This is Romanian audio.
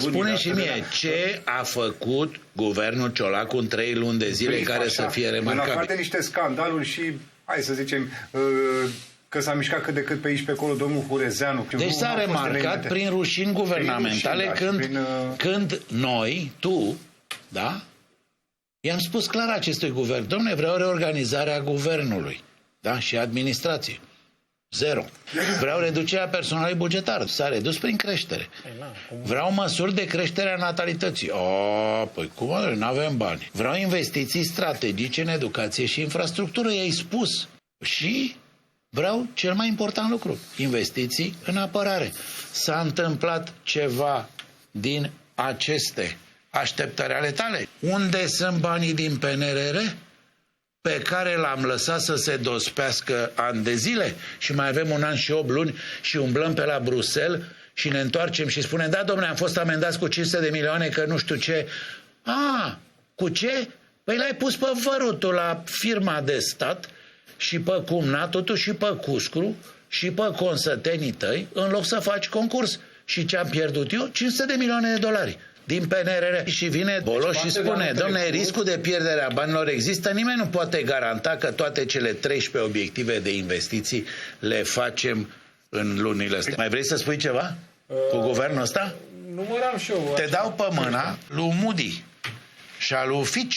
Spune și mie, ce a făcut guvernul Ciolacu în 3 luni de zile care să fie remarcabil? În afară de niște scandaluri și, hai să zicem, că s-a mișcat cât de cât pe aici pe acolo domnul Hurezeanu. Deci s-a remarcat prin rușini guvernamentale când noi, tu, da, i-am spus clar acestui guvern, dom'le, vreau reorganizarea guvernului, da, și administrației. 0. Vreau reducerea personalului bugetar. S-a redus prin creștere. Vreau măsuri de creștere a natalității. Păi cum? Nu avem bani. Vreau investiții strategice în educație și infrastructură, i-ai spus. Și vreau cel mai important lucru, investiții în apărare. S-a întâmplat ceva din aceste așteptări ale tale? Unde sunt banii din PNRR? Pe care l-am lăsat să se dospească ani de zile și mai avem 1 an și 8 luni și umblăm pe la Bruxelles și ne întoarcem și spunem, da, domnule, am fost amendați cu 500 de milioane că nu știu ce. Cu ce? Păi l-ai pus pe vărutul la firma de stat și pe cumnatul tu și pe cuscru și pe consătenii tăi în loc să faci concurs. Și ce am pierdut eu? 500 de milioane de dolari din PNRR. Și vine Boloș și spune, dom'le, riscul de pierdere a banilor există, nimeni nu poate garanta că toate cele 13 obiective de investiții le facem în lunile astea. Mai vrei să spui ceva cu guvernul ăsta? Număram și eu. Te dau pe mâna lui Moody și a lui Fitch